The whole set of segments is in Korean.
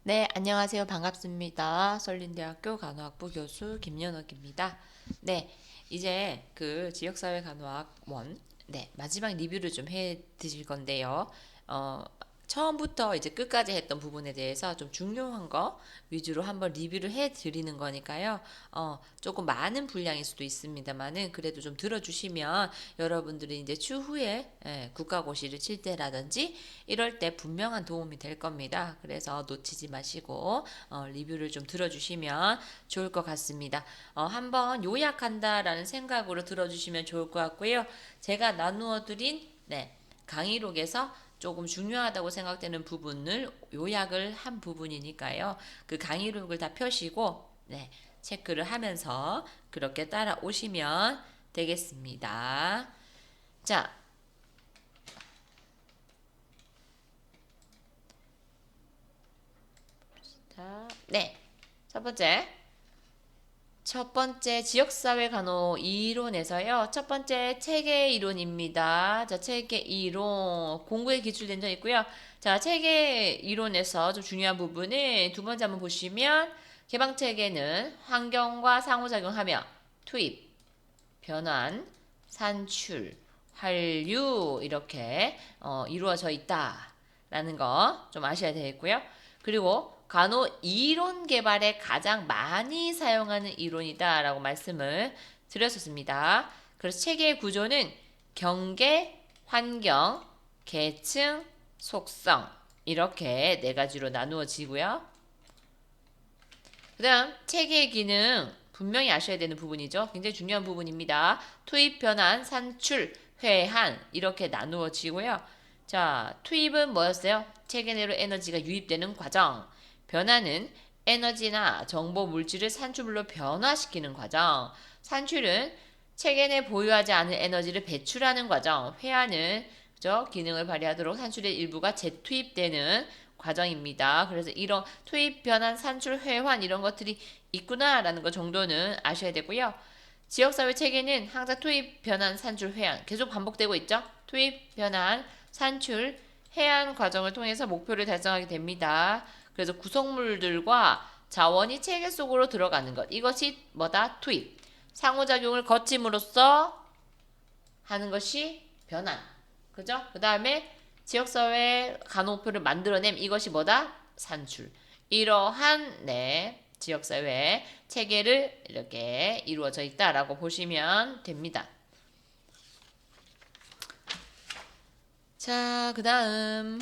네, 안녕하세요. 반갑습니다. 썰린대학교 간호학부 교수 김연옥입니다. 네, 이제 그 지역사회 간호학 원, 네, 마지막 리뷰를 좀 해 드릴 건데요. 어, 처음부터 이제 끝까지 했던 부분에 대해서 좀 중요한 거 위주로 한번 리뷰를 해 드리는 거니까요. 조금 많은 분량일 수도 있습니다만은 그래도 좀 들어주시면 여러분들이 이제 추후에 국가고시를 칠 때라든지 이럴 때 분명한 도움이 될 겁니다. 그래서 놓치지 마시고 리뷰를 좀 들어주시면 좋을 것 같습니다. 한번 요약한다라는 생각으로 들어주시면 좋을 것 같고요. 제가 나누어 드린 강의록에서 조금 중요하다고 생각되는 부분을 요약을 한 부분이니까요. 그 강의록을 다 펴시고 체크를 하면서 그렇게 따라오시면 되겠습니다. 자, 네. 첫 번째. 첫 번째 지역사회 간호 이론에서요. 첫 번째 체계 이론입니다. 자, 체계 이론 공부에 기출된 적 있고요. 자, 체계 이론에서 좀 중요한 부분은 두 번째 한번 보시면 개방 체계는 환경과 상호작용하며 투입, 변환, 산출, 환류 이렇게 이루어져 있다라는 거 좀 아셔야 되겠고요. 그리고 간호 이론 개발에 가장 많이 사용하는 이론이다라고 말씀을 드렸었습니다. 그래서 체계의 구조는 경계, 환경, 계층, 속성 이렇게 네 가지로 나누어지고요. 그 다음 체계의 기능 분명히 아셔야 되는 부분이죠. 굉장히 중요한 부분입니다. 투입, 변환, 산출, 회한 이렇게 나누어지고요. 자, 투입은 뭐였어요? 체계 내로 에너지가 유입되는 과정. 변환은 에너지나 정보 물질을 산출물로 변화시키는 과정. 산출은 체계 내 보유하지 않은 에너지를 배출하는 과정. 회한은 그죠? 기능을 발휘하도록 산출의 일부가 재투입되는 과정입니다. 그래서 이런 투입, 변환, 산출, 회환 이런 것들이 있구나라는 것 정도는 아셔야 되고요. 지역사회 체계는 항상 투입, 변환, 산출, 회환 계속 반복되고 있죠. 투입, 변환, 산출, 회환 과정을 통해서 목표를 달성하게 됩니다. 그래서 구성물들과 자원이 체계 속으로 들어가는 것 이것이 뭐다? 투입. 상호작용을 거침으로써 하는 것이 변환. 그죠? 그 다음에 지역사회 간호표를 만들어냄 이것이 뭐다? 산출. 이러한 지역사회 체계를 이렇게 이루어져 있다라고 보시면 됩니다. 자, 그 다음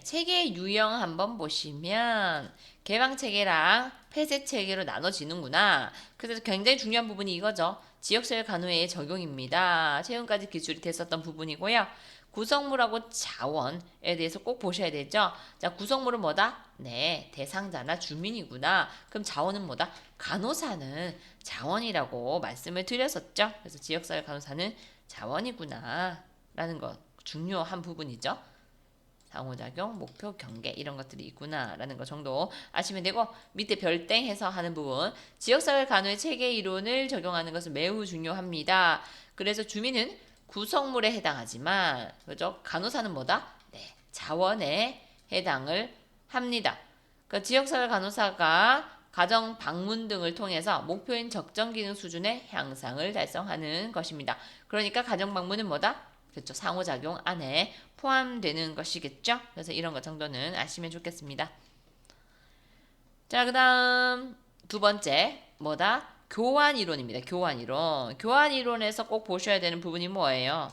체계 유형 한번 보시면 개방 체계랑 폐쇄 체계로 나눠지는구나. 그래서 굉장히 중요한 부분이 이거죠. 지역사회 간호의 적용입니다. 최근까지 기술이 됐었던 부분이고요. 구성물하고 자원에 대해서 꼭 보셔야 되죠. 자, 구성물은 뭐다? 대상자나 주민이구나. 그럼 자원은 뭐다? 간호사는 자원이라고 말씀을 드렸었죠. 그래서 지역사회 간호사는 자원이구나. 라는 것 중요한 부분이죠. 상호작용, 목표, 경계 이런 것들이 있구나라는 것 정도 아시면 되고 밑에 별땡 해서 하는 부분 지역사회 간호의 체계 이론을 적용하는 것은 매우 중요합니다. 그래서 주민은 구성물에 해당하지만 그죠? 간호사는 뭐다? 자원에 해당을 합니다. 그 지역사회 간호사가 가정 방문 등을 통해서 목표인 적정 기능 수준의 향상을 달성하는 것입니다. 그러니까 가정 방문은 뭐다? 그렇죠. 상호작용 안에 포함되는 것이겠죠. 그래서 이런 것 정도는 아시면 좋겠습니다. 자, 그 다음 두 번째 뭐다? 교환 이론입니다. 교환 이론. 교환 이론에서 꼭 보셔야 되는 부분이 뭐예요?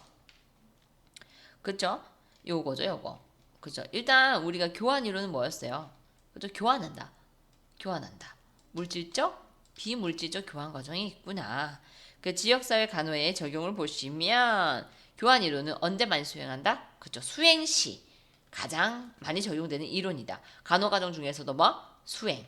그쵸? 요거죠, 요거. 그죠? 일단 우리가 교환 이론은 뭐였어요? 그죠? 교환한다. 교환한다. 물질적, 비물질적 교환 과정이 있구나. 그 지역사회 간호의 적용을 보시면 교환 이론은 언제 많이 수행한다? 그죠? 수행 시 가장 많이 적용되는 이론이다. 간호 과정 중에서도 뭐? 수행.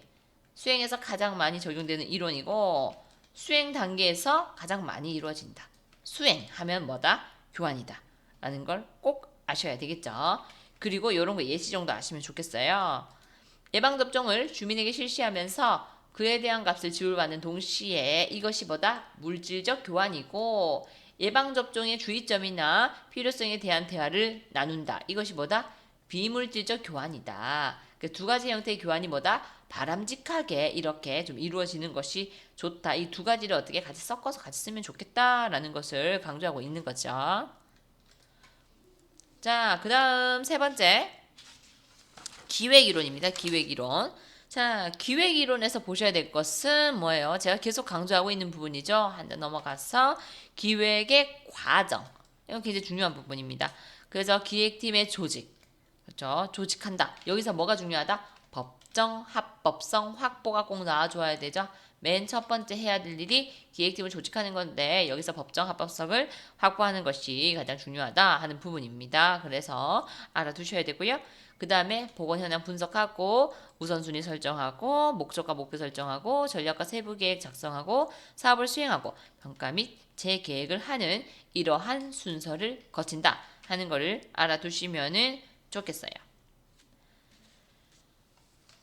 수행에서 가장 많이 적용되는 이론이고 수행 단계에서 가장 많이 이루어진다. 수행하면 뭐다? 교환이다. 라는 걸 꼭 아셔야 되겠죠. 그리고 이런 거 예시 정도 아시면 좋겠어요. 예방접종을 주민에게 실시하면서 그에 대한 값을 지불받는 동시에 이것이 뭐다? 물질적 교환이고 예방접종의 주의점이나 필요성에 대한 대화를 나눈다. 이것이 뭐다? 비물질적 교환이다. 그 두 가지 형태의 교환이 뭐다? 바람직하게 이렇게 좀 이루어지는 것이 좋다. 이 두 가지를 어떻게 같이 섞어서 같이 쓰면 좋겠다라는 것을 강조하고 있는 거죠. 자, 그 다음 세 번째. 기획이론입니다. 기획이론. 자, 기획이론에서 보셔야 될 것은 뭐예요? 제가 계속 강조하고 있는 부분이죠. 한 번 넘어가서 기획의 과정. 이건 굉장히 중요한 부분입니다. 그래서 기획팀의 조직. 그렇죠? 조직한다. 여기서 뭐가 중요하다? 법정, 합법성, 확보가 꼭 나와줘야 되죠. 맨 첫 번째 해야 될 일이 기획팀을 조직하는 건데 여기서 법정, 합법성을 확보하는 것이 가장 중요하다 하는 부분입니다. 그래서 알아두셔야 되고요. 그 다음에 보건 현황 분석하고 우선순위 설정하고 목적과 목표 설정하고 전략과 세부 계획 작성하고 사업을 수행하고 평가 및 재계획을 하는 이러한 순서를 거친다 하는 것을 알아두시면은 좋겠어요.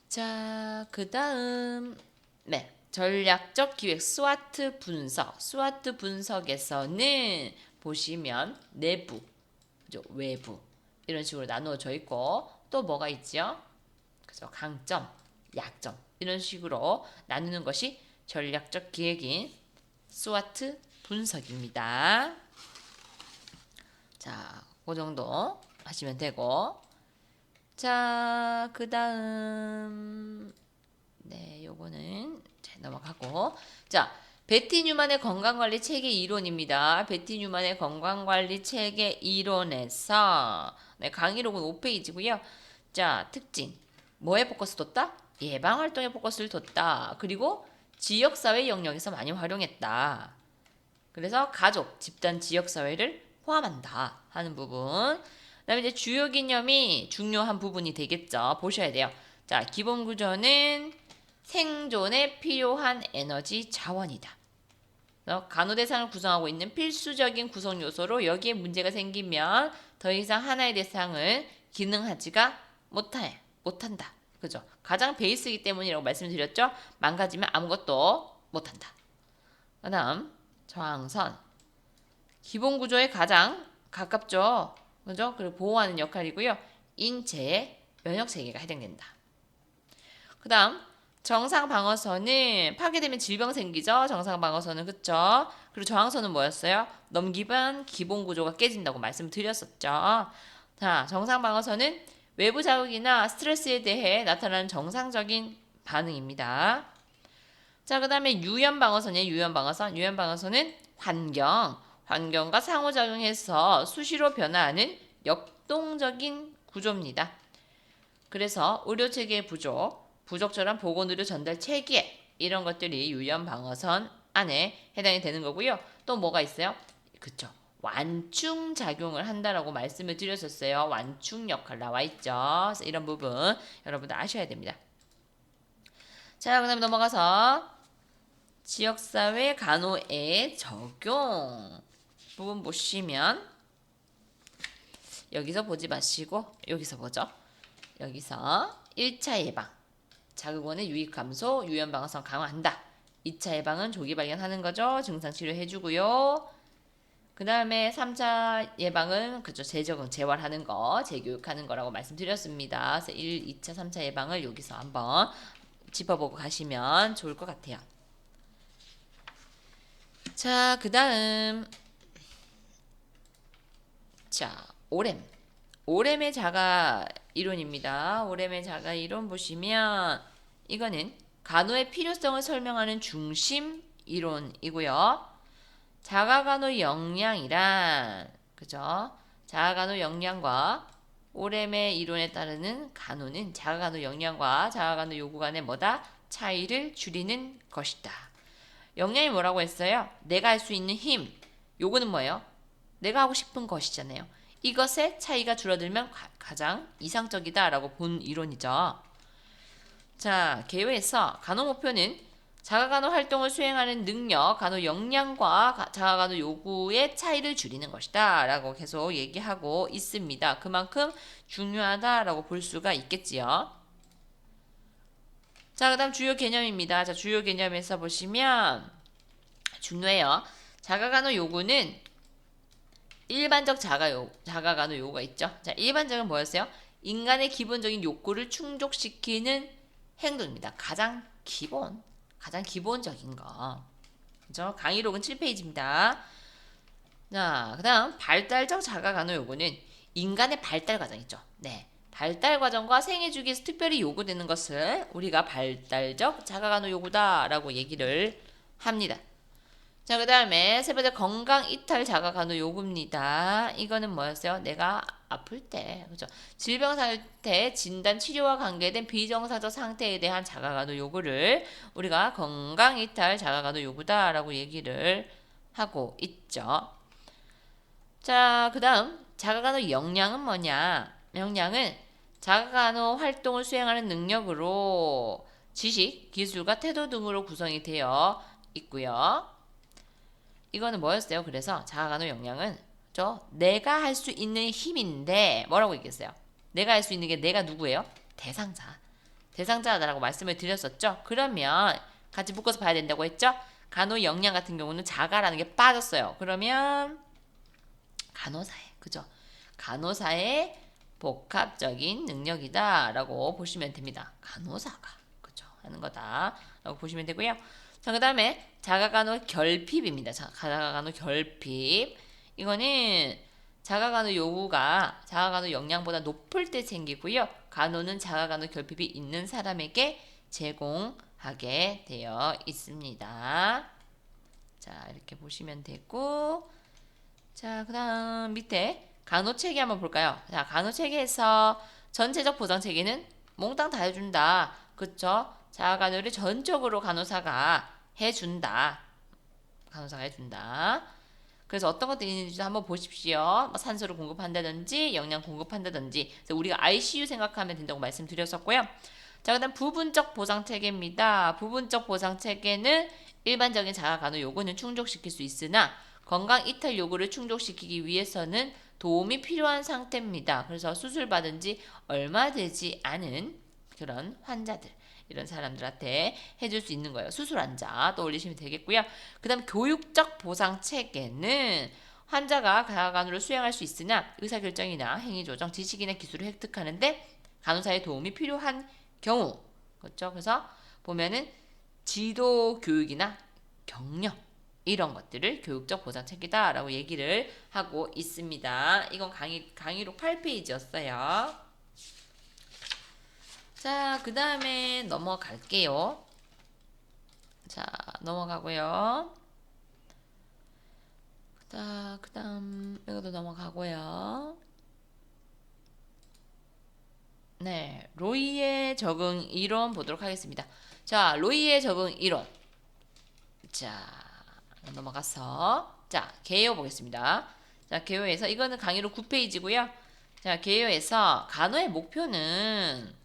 자, 그 다음 네, 전략적 기획 스와트 분석. 스와트 분석에서는 보시면 내부, 그죠? 외부 이런 식으로 나누어져 있고 또 뭐가 있죠? 그죠? 강점, 약점 이런 식으로 나누는 것이 전략적 기획인 스와트 분석입니다. 자, 그 정도 하시면 되고 자, 그 다음 네, 요거는 넘어가고 자, 베티 뉴만의 건강관리 체계 이론입니다. 베티 뉴만의 건강관리 체계 이론에서 네, 강의록은 5페이지고요. 자, 특징. 뭐에 포커스 뒀다? 예방활동에 포커스를 뒀다. 그리고 지역사회 영역에서 많이 활용했다. 그래서 가족, 집단, 지역사회를 포함한다 하는 부분. 그 다음에 이제 주요 개념이 중요한 부분이 되겠죠. 보셔야 돼요. 자, 기본 구조는 생존에 필요한 에너지 자원이다. 간호 대상을 구성하고 있는 필수적인 구성 요소로 여기에 문제가 생기면 더 이상 하나의 대상을 기능하지가 못한다. 그죠? 가장 베이스이기 때문이라고 말씀드렸죠? 망가지면 아무것도 못한다. 그 다음 저항선. 기본 구조에 가장 가깝죠. 그죠? 그리고 보호하는 역할이고요. 인체의 면역 체계가 해당된다. 그 다음 정상 방어선은 파괴되면 질병 생기죠. 정상 방어선은 그쵸. 그리고 저항선은 뭐였어요? 넘기면 기본 구조가 깨진다고 말씀드렸었죠. 자, 정상 방어선은 외부 자극이나 스트레스에 대해 나타나는 정상적인 반응입니다. 자, 그 다음에 유연 방어선이에요. 유연 방어선. 유연 방어선은 환경과 상호작용해서 수시로 변화하는 역동적인 구조입니다. 그래서 의료체계의 부적절한 보건의료 전달 체계 이런 것들이 유연 방어선 안에 해당이 되는 거고요. 또 뭐가 있어요? 그쵸. 완충 작용을 한다라고 말씀을 드렸었어요. 완충 역할 나와 있죠. 그래서 이런 부분 여러분들 아셔야 됩니다. 자, 그다음에 넘어가서 지역사회 간호의 적용 부분 보시면 여기서 보지 마시고 여기서 보죠. 여기서 1차 예방 자극원의 유입 감소, 유연 방어성 강화한다. 2차 예방은 조기 발견하는 거죠. 증상 치료해주고요. 그 다음에 3차 예방은 그죠, 재적응, 재활하는 거, 재교육하는 거라고 말씀드렸습니다. 그래서 1, 2차, 3차 예방을 여기서 한번 짚어보고 가시면 좋을 것 같아요. 자, 그 다음 자, 오렘의 자가 이론입니다. 오렘의 자가 이론 보시면 이거는 간호의 필요성을 설명하는 중심 이론이고요. 자가간호 역량이란 그죠? 자가간호 역량과 오렘의 이론에 따르는 간호는 자가간호 역량과 자가간호 요구 간의 뭐다? 차이를 줄이는 것이다. 역량이 뭐라고 했어요? 내가 할 수 있는 힘. 요거는 뭐예요? 내가 하고 싶은 것이잖아요. 이것의 차이가 줄어들면 가장 이상적이다라고 본 이론이죠. 자, 개요에서 간호 목표는 자가간호 활동을 수행하는 능력, 간호 역량과 자가간호 요구의 차이를 줄이는 것이다 라고 계속 얘기하고 있습니다. 그만큼 중요하다라고 볼 수가 있겠지요. 자, 그 다음 주요 개념입니다. 자, 주요 개념에서 보시면 중요해요. 자가간호 요구는 일반적 자가간호 요구가 있죠. 자, 일반적은 뭐였어요? 인간의 기본적인 욕구를 충족시키는 행동입니다. 가장 기본적인 거. 그죠? 강의록은 7페이지입니다. 자, 그 다음 발달적 자가간호 요구는 인간의 발달 과정이죠. 네. 발달 과정과 생애 주기에서 특별히 요구되는 것을 우리가 발달적 자가간호 요구다라고 얘기를 합니다. 자, 그 다음에 세 번째 건강 이탈 자가간호 요구입니다. 이거는 뭐였어요? 내가 아플 때, 그죠? 질병 상태, 진단, 치료와 관계된 비정상적 상태에 대한 자가간호 요구를 우리가 건강 이탈 자가간호 요구다라고 얘기를 하고 있죠. 자, 그 다음 자가간호 역량은 뭐냐? 역량은 자가간호 활동을 수행하는 능력으로 지식, 기술과 태도 등으로 구성이 되어 있고요. 이거는 뭐였어요? 그래서 자가간호 역량은 내가 할 수 있는 힘인데 뭐라고 얘기했어요? 내가 할 수 있는 게 내가 누구예요? 대상자다라고 말씀을 드렸었죠. 그러면 같이 묶어서 봐야 된다고 했죠. 간호 역량 같은 경우는 자가라는 게 빠졌어요. 그러면 간호사의, 그죠? 간호사의 복합적인 능력이다라고 보시면 됩니다. 간호사가, 그죠? 하는 거다라고 보시면 되고요. 자, 그 다음에 자가간호 결핍입니다. 자가간호 결핍. 이거는 자가간호 요구가 자가간호 역량보다 높을 때 생기고요. 간호는 자가간호 결핍이 있는 사람에게 제공하게 되어 있습니다. 자, 이렇게 보시면 되고, 자, 그 다음 밑에 간호체계 한번 볼까요? 자, 간호체계에서 전체적 보장체계는 몽땅 다 해준다. 그쵸? 자가간호를 전적으로 간호사가 해준다. 간호사가 해준다. 그래서 어떤 것들이 있는지 한번 보십시오. 뭐 산소를 공급한다든지 영양 공급한다든지. 그래서 우리가 ICU 생각하면 된다고 말씀드렸었고요. 자, 그 다음 부분적 보상체계입니다. 부분적 보상체계는 일반적인 자가간호 요구는 충족시킬 수 있으나 건강 이탈 요구를 충족시키기 위해서는 도움이 필요한 상태입니다. 그래서 수술 받은 지 얼마 되지 않은 그런 환자들, 이런 사람들한테 해줄 수 있는 거예요. 수술 환자 떠올리시면 되겠고요. 그 다음 교육적 보상 체계는 환자가 자가간호를 수행할 수 있으나 의사결정이나 행위조정, 지식이나 기술을 획득하는데 간호사의 도움이 필요한 경우, 그렇죠? 그래서 보면은 지도 교육이나 격려 이런 것들을 교육적 보상 체계다라고 얘기를 하고 있습니다. 이건 강의록 8페이지였어요. 자, 그 다음에 넘어갈게요. 자, 넘어가고요. 자, 그 다음 이것도 넘어가고요. 네, 로이의 적응 이론 보도록 하겠습니다. 자, 로이의 적응 이론. 자, 넘어가서 자, 개요 보겠습니다. 자, 개요에서 이거는 강의로 9페이지고요. 자, 개요에서 간호의 목표는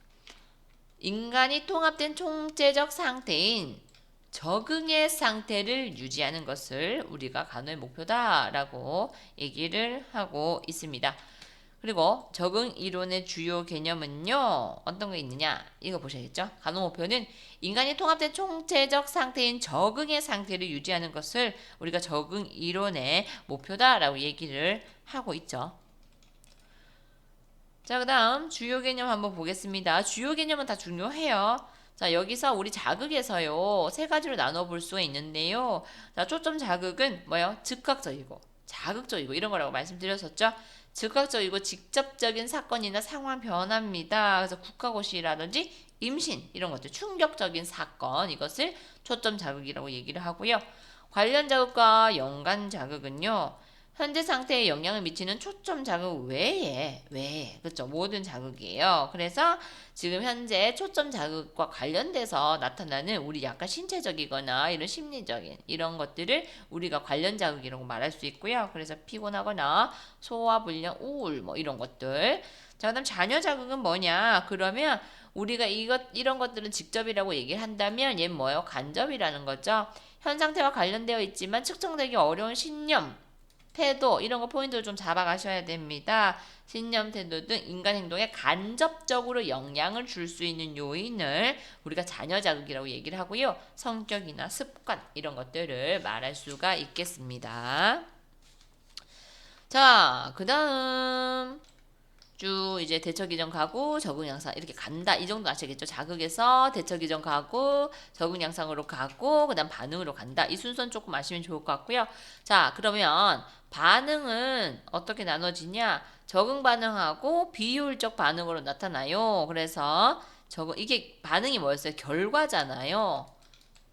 인간이 통합된 총체적 상태인 적응의 상태를 유지하는 것을 우리가 간호의 목표다라고 얘기를 하고 있습니다. 그리고 적응 이론의 주요 개념은요. 어떤 게 있느냐? 이거 보셔야겠죠? 간호 목표는 인간이 통합된 총체적 상태인 적응의 상태를 유지하는 것을 우리가 적응 이론의 목표다라고 얘기를 하고 있죠. 자, 그 다음 주요 개념 한번 보겠습니다. 주요 개념은 다 중요해요. 자, 여기서 우리 자극에서요. 세 가지로 나눠볼 수가 있는데요. 자, 초점 자극은 뭐예요? 즉각적이고 자극적이고 이런 거라고 말씀드렸었죠. 즉각적이고 직접적인 사건이나 상황 변화입니다. 그래서 국가고시라든지 임신 이런 것들 충격적인 사건 이것을 초점 자극이라고 얘기를 하고요. 관련 자극과 연관 자극은요. 현재 상태에 영향을 미치는 초점 자극 외에 그렇죠, 모든 자극이에요. 그래서 지금 현재 초점 자극과 관련돼서 나타나는 우리 약간 신체적이거나 이런 심리적인 이런 것들을 우리가 관련 자극이라고 말할 수 있고요. 그래서 피곤하거나 소화불량, 우울 뭐 이런 것들. 자, 그다음 잔여 자극은 뭐냐? 그러면 우리가 이런 것들은 직접이라고 얘기를 한다면 얘는 뭐예요? 간접이라는 거죠. 현 상태와 관련되어 있지만 측정되기 어려운 신념, 태도 이런 거 포인트를 좀 잡아가셔야 됩니다. 신념, 태도 등 인간 행동에 간접적으로 영향을 줄 수 있는 요인을 우리가 잔여 자극이라고 얘기를 하고요. 성격이나 습관 이런 것들을 말할 수가 있겠습니다. 자, 그 다음 쭉 이제 대처 기전 가고 적응 양상 이렇게 간다. 이 정도 아시겠죠? 자극에서 대처 기전 가고 적응 양상으로 가고 그다음 반응으로 간다. 이 순서는 조금 아시면 좋을 것 같고요. 자, 그러면 반응은 어떻게 나눠지냐? 적응 반응하고 비효율적 반응으로 나타나요. 그래서 이게 반응이 뭐였어요? 결과잖아요.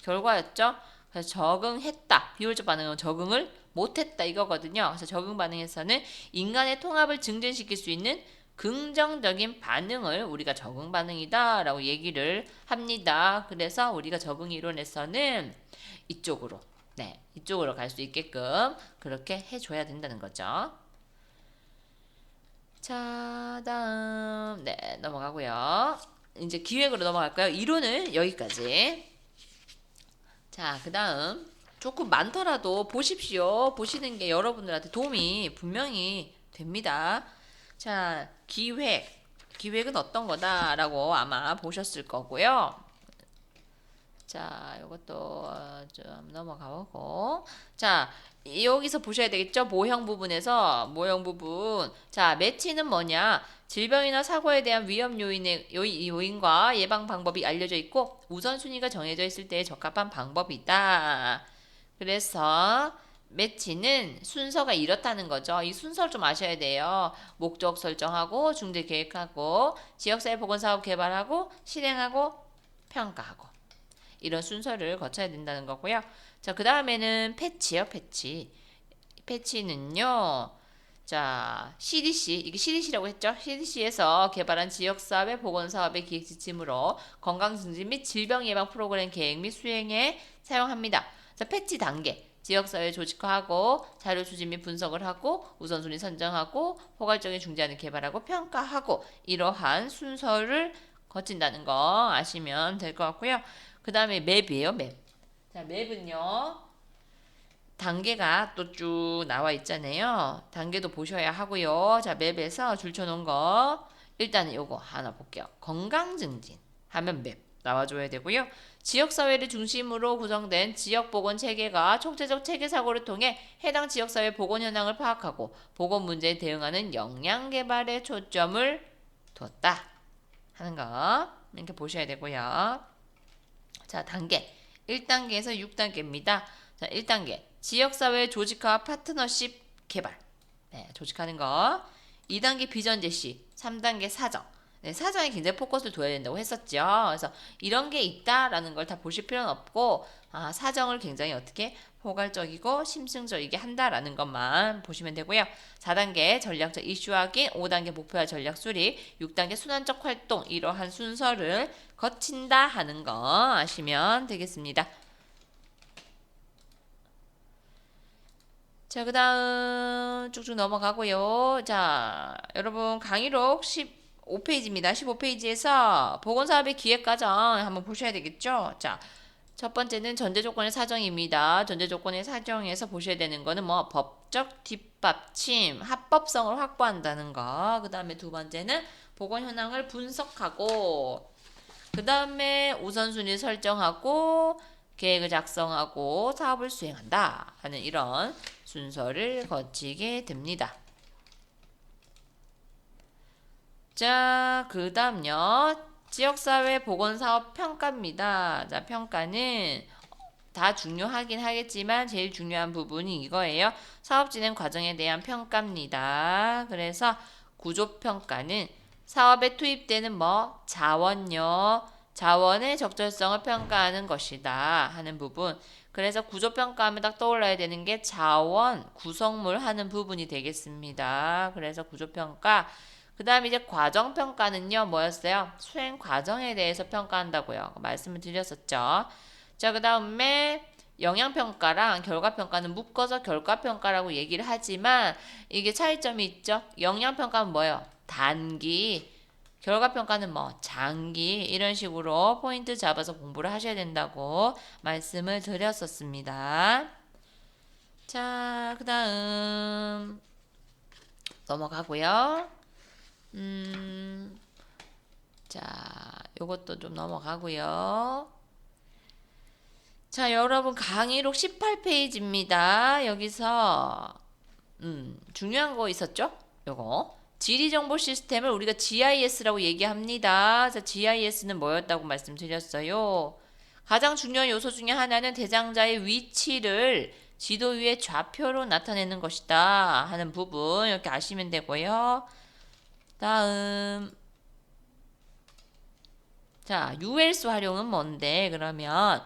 결과였죠? 그래서 적응했다. 비효율적 반응은 적응을 못했다 이거거든요. 그래서 적응 반응에서는 인간의 통합을 증진시킬 수 있는 긍정적인 반응을 우리가 적응 반응이다 라고 얘기를 합니다. 그래서 우리가 적응 이론에서는 이쪽으로 이쪽으로 갈 수 있게끔 그렇게 해줘야 된다는 거죠. 자, 다음 넘어가고요. 이제 기획으로 넘어갈까요? 이론은 여기까지. 자, 그 다음 조금 많더라도 보십시오. 보시는 게 여러분들한테 도움이 분명히 됩니다. 자, 기획은 어떤 거다라고 아마 보셨을 거고요. 자, 이것도 좀 넘어가 보고. 자, 여기서 보셔야 되겠죠? 모형 부분. 자, 매치는 뭐냐? 질병이나 사고에 대한 위험 요인과 예방 방법이 알려져 있고 우선순위가 정해져 있을 때 적합한 방법이다. 그래서 매치는 순서가 이렇다는 거죠. 이 순서를 좀 아셔야 돼요. 목적 설정하고 중대 계획하고 지역사회 보건사업 개발하고 실행하고 평가하고 이런 순서를 거쳐야 된다는 거고요. 자, 그 다음에는 패치요, 패치. 패치는요, 자, CDC, 이게 CDC라고 했죠? CDC에서 개발한 지역사회 보건사업의 기획 지침으로 건강증진 및 질병 예방 프로그램 계획 및 수행에 사용합니다. 자, 패치 단계. 지역사회 조직화하고 자료 수집 및 분석을 하고 우선순위 선정하고 포괄적인 중재안을 개발하고 평가하고 이러한 순서를 거친다는 거 아시면 될 것 같고요. 그 다음에 맵이에요, 맵. 자, 맵은요. 단계가 또 쭉 나와 있잖아요. 단계도 보셔야 하고요. 자, 맵에서 줄쳐놓은 거 일단은 요거 하나 볼게요. 건강증진 하면 맵 나와줘야 되고요. 지역사회를 중심으로 구성된 지역보건체계가 총체적 체계사고를 통해 해당 지역사회 보건 현황을 파악하고 보건 문제에 대응하는 역량개발에 초점을 뒀다 하는 거 이렇게 보셔야 되고요. 자, 단계 1단계에서 6단계입니다. 자, 1단계 지역사회 조직화 파트너십 개발 조직하는 거 2단계 비전 제시 3단계 사정 사정에 굉장히 포커스를 둬야 된다고 했었죠. 그래서 이런 게 있다라는 걸 다 보실 필요는 없고 사정을 굉장히 어떻게 포괄적이고 심층적이게 한다라는 것만 보시면 되고요. 4단계 전략적 이슈 확인, 5단계 목표와 전략 수립, 6단계 순환적 활동 이러한 순서를 거친다 하는 거 아시면 되겠습니다. 자, 그 다음 쭉쭉 넘어가고요. 자, 여러분 강의록 15페이지입니다. 15페이지에서 보건사업의 기획과정 한번 보셔야 되겠죠? 자, 첫 번째는 전제조건의 사정입니다. 전제조건의 사정에서 보셔야 되는 거는 뭐 법적 뒷받침, 합법성을 확보한다는 거. 그 다음에 두 번째는 보건 현황을 분석하고 그 다음에 우선순위 설정하고 계획을 작성하고 사업을 수행한다 하는 이런 순서를 거치게 됩니다. 자, 그 다음요. 지역사회 보건사업 평가입니다. 자, 평가는 다 중요하긴 하겠지만 제일 중요한 부분이 이거예요. 사업 진행 과정에 대한 평가입니다. 그래서 구조평가는 사업에 투입되는 자원의 적절성을 평가하는 것이다 하는 부분. 그래서 구조평가하면 딱 떠올라야 되는 게 자원, 구성물 하는 부분이 되겠습니다. 그래서 구조평가. 그 다음에 이제 과정평가는요, 뭐였어요? 수행 과정에 대해서 평가한다고요. 말씀을 드렸었죠. 자, 그 다음에 영양평가랑 결과평가는 묶어서 결과평가라고 얘기를 하지만 이게 차이점이 있죠. 영양평가는 뭐예요? 단기. 결과평가는 장기. 이런 식으로 포인트 잡아서 공부를 하셔야 된다고 말씀을 드렸었습니다. 자, 그 다음 넘어가고요. 자, 요것도 좀 넘어가고요. 자, 여러분 강의록 18페이지입니다. 여기서 중요한 거 있었죠? 요거 지리정보 시스템을 우리가 GIS라고 얘기합니다. 자, GIS는 뭐였다고 말씀드렸어요? 가장 중요한 요소 중에 하나는 대상자의 위치를 지도 위에 좌표로 나타내는 것이다 하는 부분 이렇게 아시면 되고요. 다음 자, ULS 활용은 뭔데? 그러면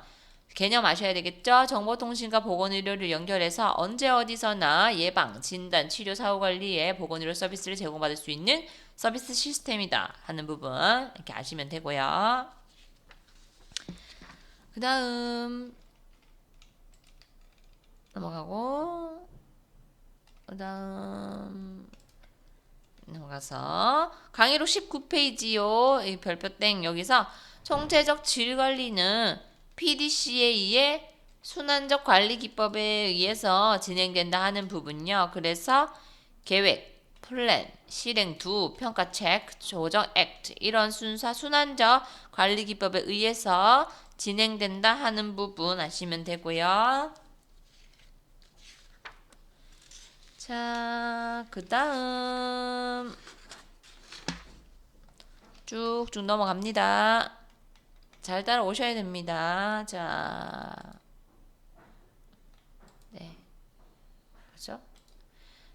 개념 아셔야 되겠죠? 정보통신과 보건의료를 연결해서 언제 어디서나 예방, 진단, 치료, 사후관리에 보건의료 서비스를 제공받을 수 있는 서비스 시스템이다 하는 부분 이렇게 아시면 되고요. 그 다음 넘어가고 그 다음 넘어가서 강의록 19페이지요. 이 별표 땡 여기서 총체적 질관리는 PDCA의 순환적 관리 기법에 의해서 진행된다 하는 부분요. 그래서 계획, 플랜, 실행 두, 평가 체크, 조정 액트 이런 순환적 관리 기법에 의해서 진행된다 하는 부분 아시면 되고요. 자, 그 다음 쭉쭉 넘어갑니다. 잘 따라오셔야 됩니다. 자, 네, 그죠?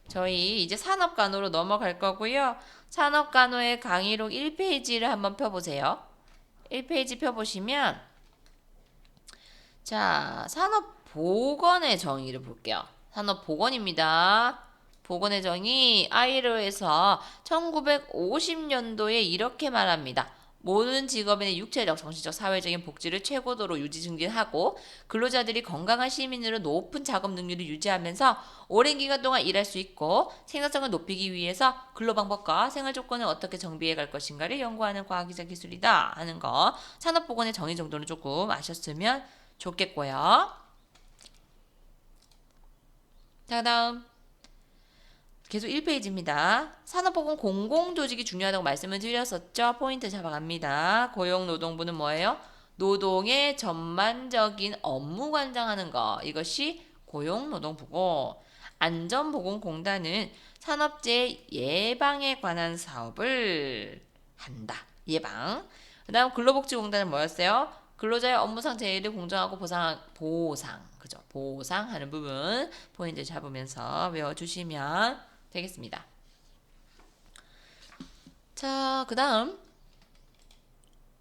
저희 이제 산업간호로 넘어갈 거고요. 산업간호의 강의록 1페이지를 한번 펴보세요. 1페이지 펴보시면 자, 산업보건의 정의를 볼게요. 산업보건입니다. 보건의 정의 아이로에서 1950년도에 이렇게 말합니다. 모든 직업인의 육체적, 정신적, 사회적인 복지를 최고도로 유지 증진하고 근로자들이 건강한 시민으로 높은 작업 능률을 유지하면서 오랜 기간 동안 일할 수 있고 생산성을 높이기 위해서 근로 방법과 생활 조건을 어떻게 정비해 갈 것인가를 연구하는 과학기술 기술이다 하는 거 산업보건의 정의 정도는 조금 아셨으면 좋겠고요. 자, 다음 계속 1페이지입니다. 산업보건 공공조직이 중요하다고 말씀을 드렸었죠. 포인트 잡아갑니다. 고용노동부는 뭐예요? 노동의 전반적인 업무 관장하는 거. 이것이 고용노동부고 안전보건공단은 산업재해 예방에 관한 사업을 한다. 예방. 그 다음 근로복지공단은 뭐였어요? 근로자의 업무상 재해를 공정하고 보상. 그죠? 보상하는 부분 포인트 잡으면서 외워주시면 되겠습니다. 자, 그 다음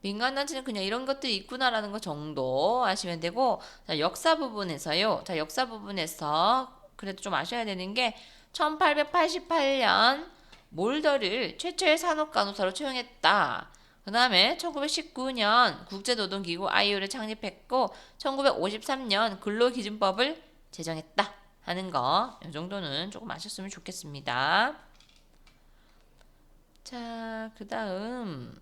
민간단체는 그냥 이런 것들이 있구나라는 거 정도 아시면 되고 자, 역사 부분에서요. 자, 역사 부분에서 그래도 좀 아셔야 되는 게 1888년 몰더를 최초의 산업간호사로 채용했다. 그 다음에 1919년 국제노동기구 ILO를 창립했고 1953년 근로기준법을 제정했다 하는 거 이 정도는 조금 아셨으면 좋겠습니다. 자, 그 다음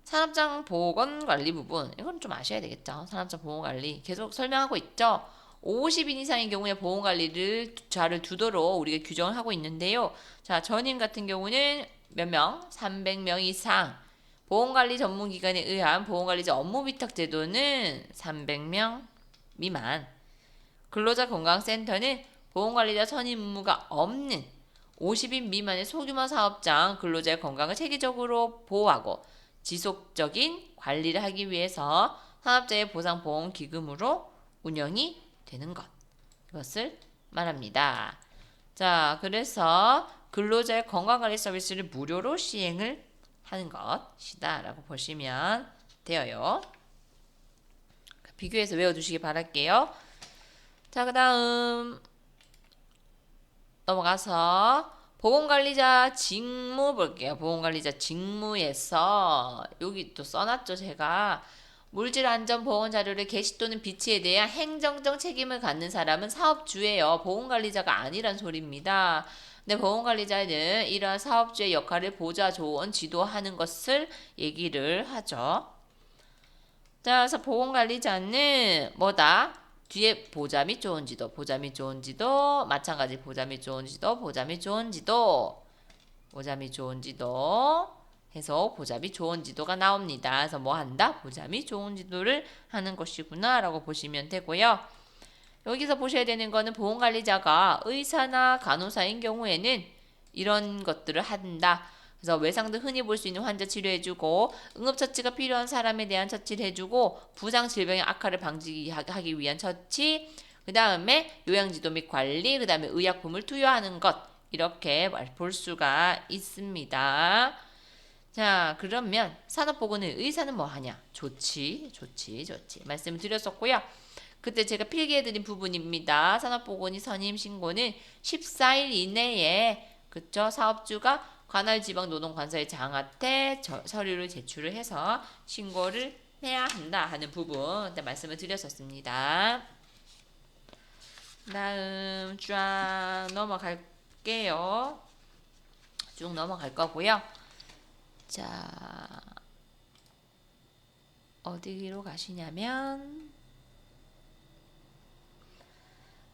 산업장 보건관리 부분 이건 좀 아셔야 되겠죠. 산업장 보건관리 계속 설명하고 있죠. 50인 이상의 경우에 보건관리를 자를 두도록 우리가 규정을 하고 있는데요. 자, 전임 같은 경우는 몇 명? 300명 이상. 보건관리 전문기관에 의한 보건관리자 업무위탁 제도는 300명 미만. 근로자 건강센터는 보건관리자 선임 의무가 없는 50인 미만의 소규모 사업장 근로자의 건강을 체계적으로 보호하고 지속적인 관리를 하기 위해서 산업재해 보상보험기금으로 운영이 되는 것. 이것을 말합니다. 자, 그래서 근로자의 건강관리 서비스를 무료로 시행을 하는 것이다 라고 보시면 되어요. 비교해서 외워두시기 바랄게요. 자, 그 다음 넘어가서 보건관리자 직무 볼게요. 보건관리자 직무에서 여기 또 써놨죠. 제가 물질안전보건 자료를 게시 또는 비치에 대한 행정적 책임을 갖는 사람은 사업주예요. 보건관리자가 아니란 소리입니다. 근데 보건관리자는 이러한 사업주의 역할을 보좌 조언 지도하는 것을 얘기를 하죠. 자, 그래서 보건관리자는 뭐다? 뒤에 보자 및 좋은 지도, 보자 및 좋은 지도, 마찬가지 보자 및 좋은 지도, 보자 및 좋은 지도, 보자 및 좋은 지도 해서 보자 및 좋은 지도가 나옵니다. 그래서 뭐 한다? 보자 및 좋은 지도를 하는 것이구나 라고 보시면 되고요. 여기서 보셔야 되는 거는 보험관리자가 의사나 간호사인 경우에는 이런 것들을 한다. 그래서 외상도 흔히 볼 수 있는 환자 치료해주고 응급처치가 필요한 사람에 대한 처치를 해주고 부상 질병의 악화를 방지하기 위한 처치, 그 다음에 요양지도 및 관리, 그 다음에 의약품을 투여하는 것, 이렇게 볼 수가 있습니다. 자, 그러면 산업보건의 의사는 뭐 하냐? 좋지. 말씀을 드렸었고요. 그때 제가 필기해드린 부분입니다. 산업보건의 선임 신고는 14일 이내에 그쵸? 사업주가 관할지방노동관서의 장한테 서류를 제출을 해서 신고를 해야 한다 하는 부분 말씀을 드렸었습니다. 다음 쫙 넘어갈게요. 쭉 넘어갈 거고요. 자, 어디로 가시냐면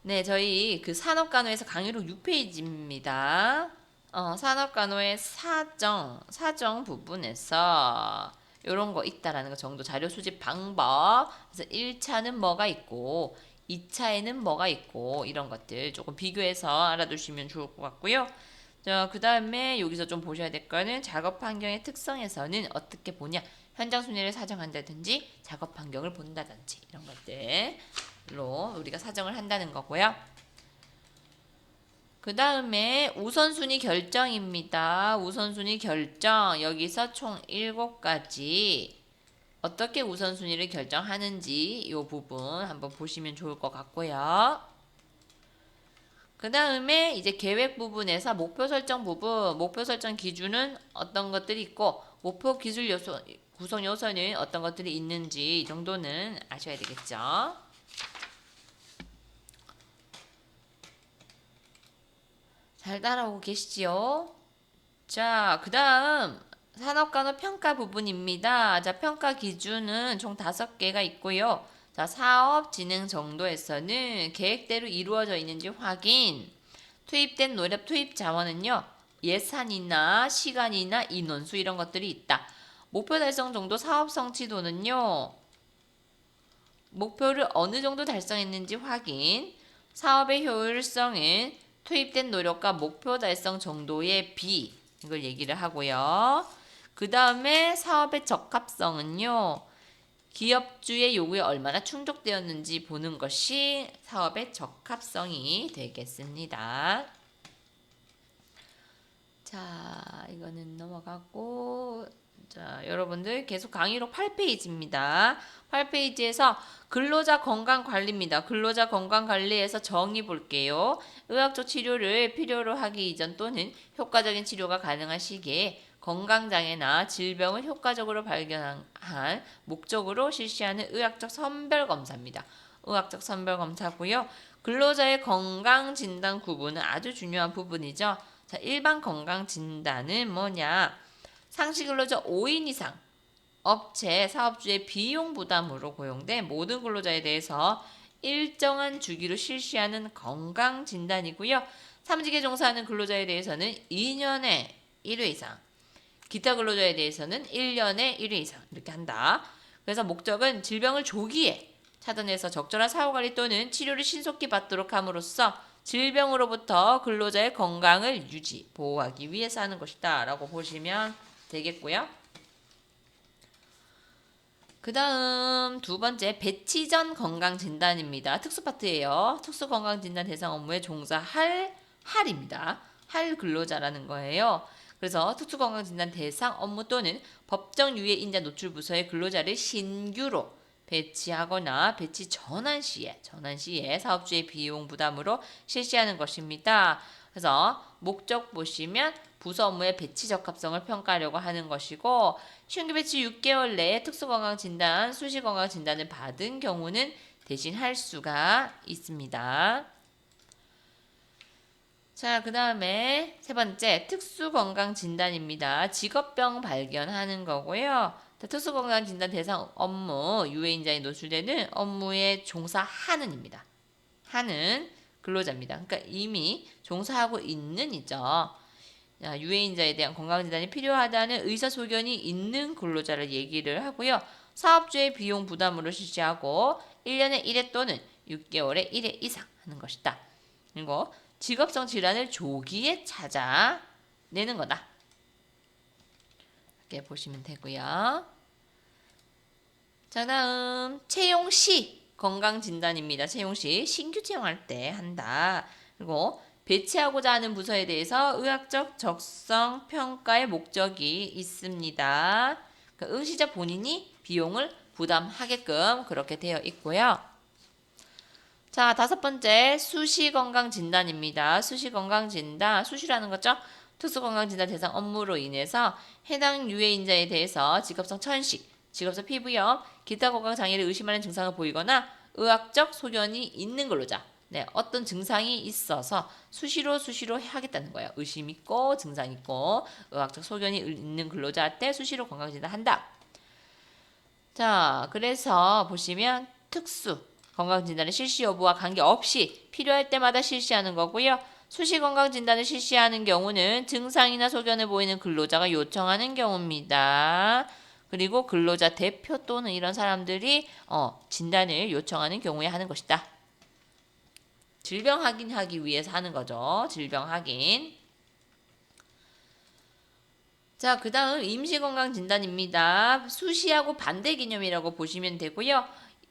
네, 저희 그 산업간호에서 강의록 6페이지입니다. 산업간호의 사정 부분에서 이런 거 있다라는 거 정도 자료 수집 방법. 그래서 1차는 뭐가 있고 2차에는 뭐가 있고 이런 것들 조금 비교해서 알아두시면 좋을 것 같고요. 자, 그 다음에 여기서 좀 보셔야 될 거는 작업 환경의 특성에서는 어떻게 보냐. 현장 순위를 사정한다든지 작업 환경을 본다든지 이런 것들로 우리가 사정을 한다는 거고요. 그 다음에 우선순위 결정입니다. 우선순위 결정. 여기서 총 7가지 어떻게 우선순위를 결정하는지 이 부분 한번 보시면 좋을 것 같고요. 그 다음에 이제 계획 부분에서 목표 설정 부분, 목표 설정 기준은 어떤 것들이 있고 목표 기술 요소, 구성 요소는 어떤 것들이 있는지 이 정도는 아셔야 되겠죠. 잘 따라오고 계시지요? 자, 그 다음 산업간호 평가 부분입니다. 자, 평가 기준은 총 5개가 있고요. 자, 사업 진행 정도에서는 계획대로 이루어져 있는지 확인. 투입된 노력 투입 자원은요. 예산이나 시간이나 인원수 이런 것들이 있다. 목표 달성 정도 사업 성취도는요. 목표를 어느 정도 달성했는지 확인. 사업의 효율성은 투입된 노력과 목표 달성 정도의 비. 이걸 얘기를 하고요. 그 다음에 사업의 적합성은요. 기업주의 요구에 얼마나 충족되었는지 보는 것이 사업의 적합성이 되겠습니다. 자, 이거는 넘어가고 자, 여러분들 계속 강의록 8페이지입니다. 8페이지에서 근로자 건강관리입니다. 근로자 건강관리에서 정의 볼게요. 의학적 치료를 필요로 하기 이전 또는 효과적인 치료가 가능한 시기에 건강장애나 질병을 효과적으로 발견한 목적으로 실시하는 의학적 선별검사입니다. 의학적 선별검사고요. 근로자의 건강진단 구분은 아주 중요한 부분이죠. 자, 일반 건강진단은 뭐냐? 상시 근로자 5인 이상 업체 사업주의 비용 부담으로 고용된 모든 근로자에 대해서 일정한 주기로 실시하는 건강 진단이고요. 사무직에 종사하는 근로자에 대해서는 2년에 1회 이상, 기타 근로자에 대해서는 1년에 1회 이상 이렇게 한다. 그래서 목적은 질병을 조기에 차단해서 적절한 사후관리 또는 치료를 신속히 받도록 함으로써 질병으로부터 근로자의 건강을 유지, 보호하기 위해서 하는 것이다 라고 보시면 되겠고요. 그 다음 두 번째 배치 전 건강진단입니다. 특수파트예요. 특수건강진단 대상 업무에 종사할 할입니다. 할 근로자라는 거예요. 그래서 특수건강진단 대상 업무 또는 법정 유예 인자 노출 부서의 근로자를 신규로 배치하거나 배치 전환 시에 사업주의 비용 부담으로 실시하는 것입니다. 그래서 목적 보시면 부서 업무의 배치 적합성을 평가하려고 하는 것이고 신규 배치 6개월 내에 특수건강진단, 수시건강진단을 받은 경우는 대신 할 수가 있습니다. 자, 그 다음에 세 번째 특수건강진단입니다. 직업병 발견하는 거고요. 특수건강진단 대상 업무, 유해인자에 노출되는 업무에 종사하는입니다. 하는 근로자입니다. 그러니까 이미 종사하고 있는 이죠. 유해인자에 대한 건강진단이 필요하다는 의사소견이 있는 근로자를 얘기를 하고요. 사업주의 비용 부담으로 실시하고 1년에 1회 또는 6개월에 1회 이상 하는 것이다. 그리고 직업성 질환을 조기에 찾아내는 거다. 이렇게 보시면 되고요. 자, 다음 채용시 건강진단입니다. 채용시 신규 채용할 때 한다. 그리고 배치하고자 하는 부서에 대해서 의학적 적성 평가의 목적이 있습니다. 그러니까 응시자 본인이 비용을 부담하게끔 그렇게 되어 있고요. 자, 5번째 수시건강진단입니다. 수시건강진단, 수시라는 거죠. 특수건강진단 대상 업무로 인해서 해당 유해인자에 대해서 직업성 천식, 직업성 피부염, 기타 건강장애를 의심하는 증상을 보이거나 의학적 소견이 있는 근로자, 네, 어떤 증상이 있어서 수시로 하겠다는 거예요. 의심 있고 증상 있고 의학적 소견이 있는 근로자한테 수시로 건강진단 한다. 자, 그래서 보시면 특수 건강진단의 실시 여부와 관계없이 필요할 때마다 실시하는 거고요. 수시 건강진단을 실시하는 경우는 증상이나 소견을 보이는 근로자가 요청하는 경우입니다. 그리고 근로자 대표 또는 이런 사람들이 진단을 요청하는 경우에 하는 것이다. 질병 확인하기 위해서 하는 거죠. 질병 확인. 자, 그 다음 임시건강진단입니다. 수시하고 반대 개념이라고 보시면 되고요.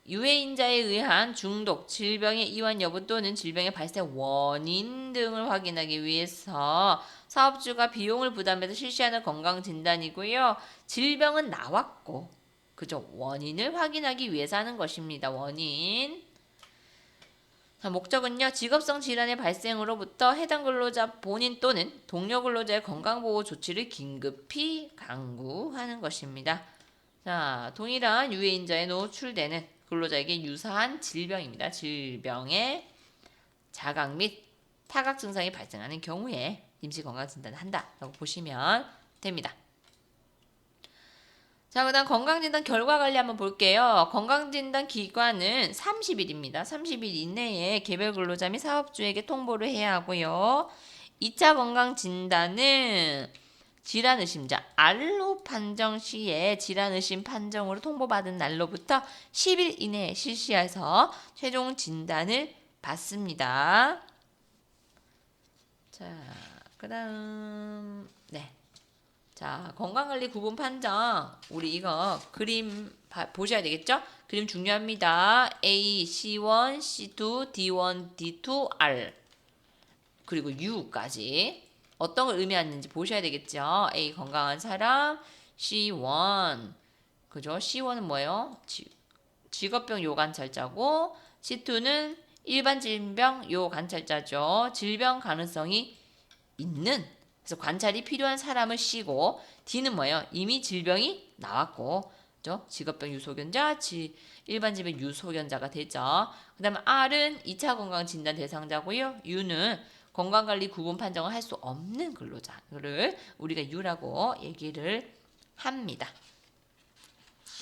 유해인자에 의한 중독, 질병의 이완 여부 또는 질병의 발생 원인 등을 확인하기 위해서 사업주가 비용을 부담해서 실시하는 건강진단이고요. 질병은 나왔고, 그죠? 원인을 확인하기 위해서 하는 것입니다. 원인. 자, 목적은요. 직업성 질환의 발생으로부터 해당 근로자 본인 또는 동료 근로자의 건강보호 조치를 긴급히 강구하는 것입니다. 자, 동일한 유해인자에 노출되는 근로자에게 유사한 질병입니다. 질병의 자각 및 타각 증상이 발생하는 경우에 임시건강진단을 한다라고 보시면 됩니다. 자, 그 다음 건강진단 결과 관리 한번 볼게요. 건강진단 기간은 30일입니다. 30일 이내에 개별 근로자 및 사업주에게 통보를 해야 하고요. 2차 건강진단은 질환 의심자 R로 판정 시에 질환 의심 판정으로 통보받은 날로부터 10일 이내에 실시해서 최종 진단을 받습니다. 자, 그 다음 자, 건강관리 구분 판정. 우리 이거 그림 보셔야 되겠죠? 그림 중요합니다. A, C1, C2, D1, D2, R. 그리고 U까지. 어떤 걸 의미하는지 보셔야 되겠죠? A, 건강한 사람. C1. 그죠? C1은 뭐예요? 직업병 요관찰자고, C2는 일반 질병 요관찰자죠. 질병 가능성이 있는, 그래서 관찰이 필요한 사람을 C고, D는 뭐예요? 이미 질병이 나왔고, 그죠? 직업병 유소견자, 일반 질병 유소견자가 되죠. 그 다음에 R은 2차 건강진단 대상자고요. U는 건강관리 구분 판정을 할 수 없는 근로자를 우리가 U라고 얘기를 합니다.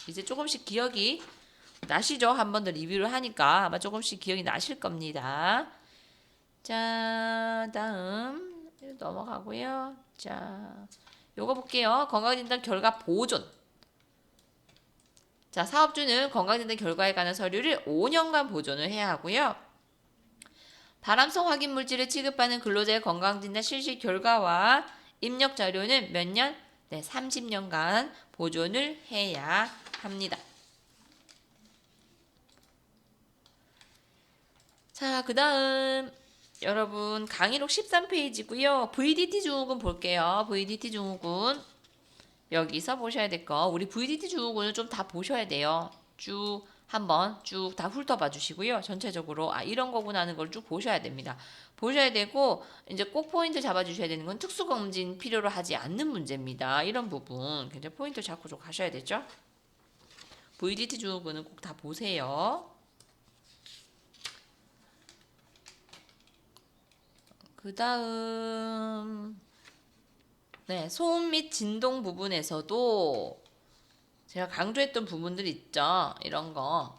이제 조금씩 기억이 나시죠? 한 번 더 리뷰를 하니까 아마 조금씩 기억이 나실 겁니다. 자, 다음 넘어가고요. 자, 요거 볼게요. 건강진단 결과 보존. 자, 사업주는 건강진단 결과에 관한 서류를 5년간 보존을 해야 하고요. 발암성 확인 물질을 취급하는 근로자의 건강진단 실시 결과와 입력 자료는 몇 년? 네, 30년간 보존을 해야 합니다. 자, 그 다음 여러분 강의록 13페이지고요. VDT 증후군 볼게요. VDT 증후군 여기서 보셔야 될 거. 우리 VDT 증후군은 좀 다 보셔야 돼요. 쭉 한번 쭉 다 훑어봐 주시고요. 전체적으로 이런 거구나 하는 걸 쭉 보셔야 됩니다. 보셔야 되고 이제 꼭 포인트 잡아 주셔야 되는 건 특수검진 필요로 하지 않는 문제입니다. 이런 부분 굉장히 포인트 잡고 좀 가셔야 되죠. VDT 증후군은 꼭 다 보세요. 그 다음 소음 및 진동 부분에서도 제가 강조했던 부분들 있죠. 이런 거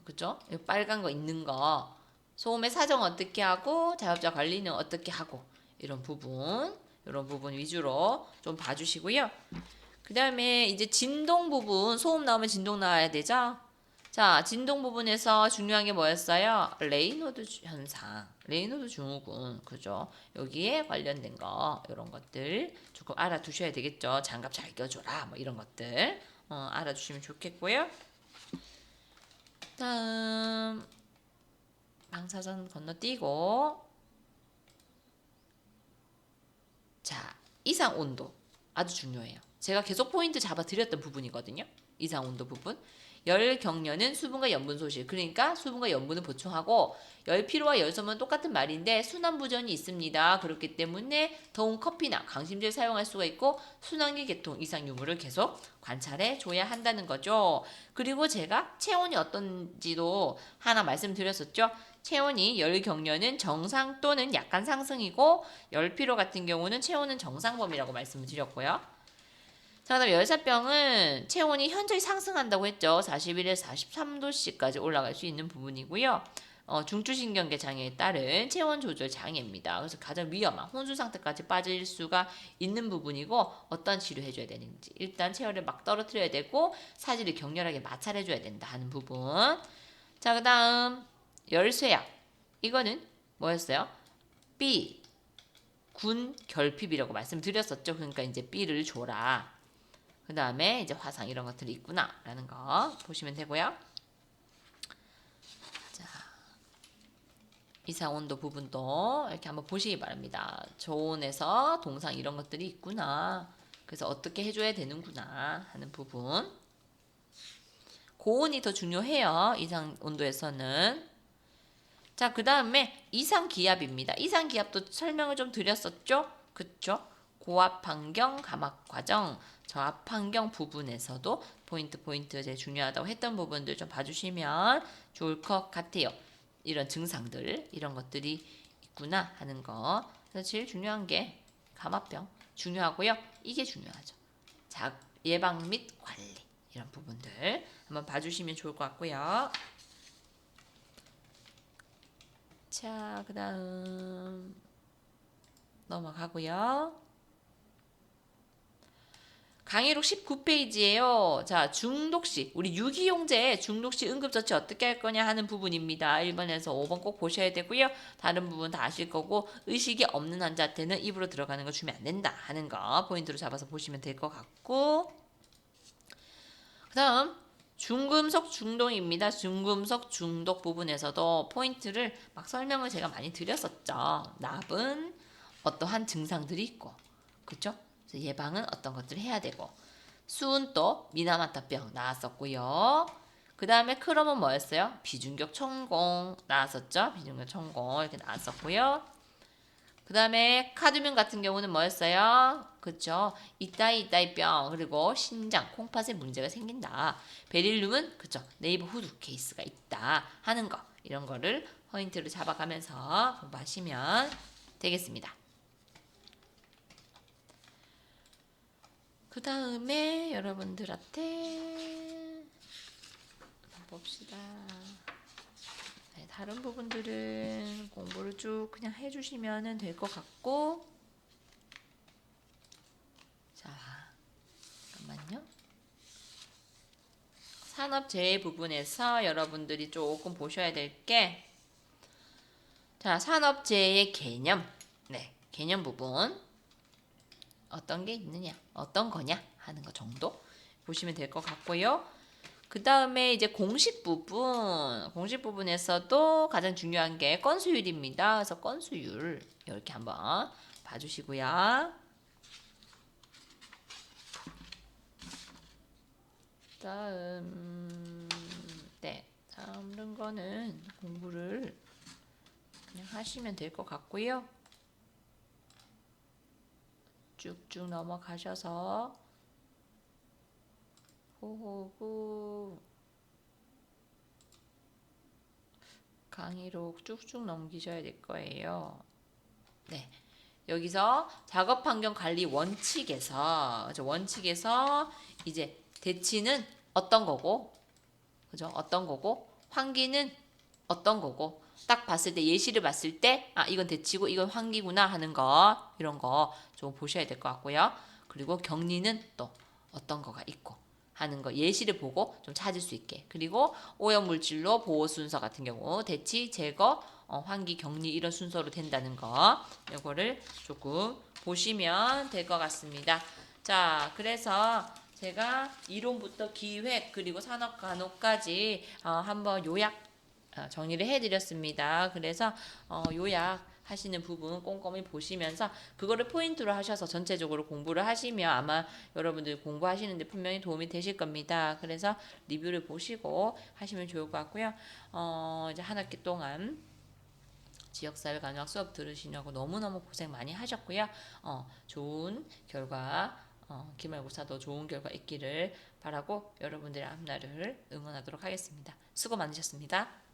그죠? 빨간 거 있는 거 소음의 사정 어떻게 하고 자업자 관리는 어떻게 하고 이런 부분 위주로 좀 봐주시고요. 그 다음에 이제 진동 부분 소음 나오면 진동 나와야 되죠. 자, 진동 부분에서 중요한 게 뭐였어요? 레이노드 현상, 레이노드 증후군, 그죠? 여기에 관련된 거, 이런 것들 조금 알아두셔야 되겠죠. 장갑 잘 껴줘라, 뭐 이런 것들 알아두시면 좋겠고요. 다음 방사선 건너뛰고, 자, 이상 온도 아주 중요해요. 제가 계속 포인트 잡아 드렸던 부분이거든요. 이상 온도 부분. 열 경련은 수분과 염분 소실. 그러니까 수분과 염분을 보충하고, 열 피로와 열 소모는 똑같은 말인데 순환 부전이 있습니다. 그렇기 때문에 더운 커피나 강심제를 사용할 수가 있고 순환기 계통 이상 유무를 계속 관찰해 줘야 한다는 거죠. 그리고 제가 체온이 어떤지도 하나 말씀드렸었죠. 체온이 열 경련은 정상 또는 약간 상승이고 열 피로 같은 경우는 체온은 정상범위라고 말씀을 드렸고요. 자, 그다음 열사병은 체온이 현저히 상승한다고 했죠. 41에서 43도씨까지 올라갈 수 있는 부분이고요. 중추신경계 장애에 따른 체온 조절 장애입니다. 그래서 가장 위험한 혼수 상태까지 빠질 수가 있는 부분이고 어떤 치료해줘야 되는지 일단 체온을 막 떨어뜨려야 되고 사지를 격렬하게 마찰해줘야 된다 하는 부분. 자, 그다음 열쇠약 이거는 뭐였어요? B 군 결핍이라고 말씀드렸었죠. 그러니까 이제 B를 줘라. 그 다음에 이제 화상 이런 것들이 있구나 라는 거 보시면 되고요. 자, 이상 온도 부분도 이렇게 한번 보시기 바랍니다. 저온에서 동상 이런 것들이 있구나. 그래서 어떻게 해줘야 되는구나 하는 부분. 고온이 더 중요해요. 이상 온도에서는. 자, 그 다음에 이상 기압입니다. 이상 기압도 설명을 좀 드렸었죠? 그쵸? 고압 환경, 감압 과정, 저압 환경 부분에서도 포인트 제일 중요하다고 했던 부분들 좀 봐주시면 좋을 것 같아요. 이런 증상들, 이런 것들이 있구나 하는 거. 그래서 제일 중요한 게 감압병 중요하고요. 이게 중요하죠. 자, 예방 및 관리 이런 부분들 한번 봐주시면 좋을 것 같고요. 자, 그 다음 넘어가고요. 강의록 19페이지에요. 자, 중독시, 우리 유기용제 중독시 응급처치 어떻게 할 거냐 하는 부분입니다. 1번에서 5번 꼭 보셔야 되고요. 다른 부분 다 아실 거고 의식이 없는 환자한테는 입으로 들어가는 거 주면 안 된다 하는 거 포인트로 잡아서 보시면 될 것 같고, 그 다음 중금속 중독입니다. 중금속 중독 부분에서도 포인트를 막 설명을 제가 많이 드렸었죠. 납은 어떠한 증상들이 있고, 그렇죠? 예방은 어떤 것들을 해야 되고, 수은 또 미나마타병 나왔었고요. 그 다음에 크롬은 뭐였어요? 비중격 천공 나왔었죠? 비중격 천공 이렇게 나왔었고요. 그 다음에 카드뮴 같은 경우는 뭐였어요? 그쵸? 이따이병 그리고 신장 콩팥에 문제가 생긴다. 베릴륨은 그쵸? 네이버 후드 케이스가 있다 하는 거 이런 거를 포인트를 잡아가면서 공부하시면 되겠습니다. 그 다음에 여러분들한테 봅시다. 네, 다른 부분들은 공부를 쭉 그냥 해주시면 될 것 같고, 자, 잠깐만요. 산업재해 부분에서 여러분들이 조금 보셔야 될 게, 자, 산업재해의 개념, 네, 개념 부분 어떤 게 있느냐, 어떤 거냐 하는 거 정도 보시면 될 것 같고요. 그 다음에 이제 공식 부분에서도 가장 중요한 게 건수율입니다. 그래서 건수율 이렇게 한번 봐주시고요. 다음 거는 공부를 그냥 하시면 될 것 같고요. 쭉쭉 넘어가셔서 호호구 강의록 쭉쭉 넘기셔야 될 거예요. 네. 여기서 작업 환경 관리 원칙에서 이제 대치는 어떤 거고, 그죠? 어떤 거고, 환기는 어떤 거고, 딱 봤을 때 예시를 봤을 때 이건 대치고 이건 환기구나 하는 거 이런 거 좀 보셔야 될 것 같고요. 그리고 격리는 또 어떤 거가 있고 하는 거 예시를 보고 좀 찾을 수 있게. 그리고 오염물질로 보호 순서 같은 경우 대치, 제거, 환기, 격리 이런 순서로 된다는 거. 요거를 조금 보시면 될 것 같습니다. 자, 그래서 제가 이론부터 기획 그리고 산업간호까지 한번 요약 정리를 해드렸습니다. 그래서 요약 하시는 부분 꼼꼼히 보시면서 그거를 포인트로 하셔서 전체적으로 공부를 하시면 아마 여러분들 공부하시는데 분명히 도움이 되실 겁니다. 그래서 리뷰를 보시고 하시면 좋을 것 같고요. 이제 한 학기 동안 지역사회 간호학 수업 들으시냐고 너무너무 고생 많이 하셨고요. 좋은 결과, 기말고사도 좋은 결과 있기를 바라고 여러분들의 앞날을 응원하도록 하겠습니다. 수고 많으셨습니다.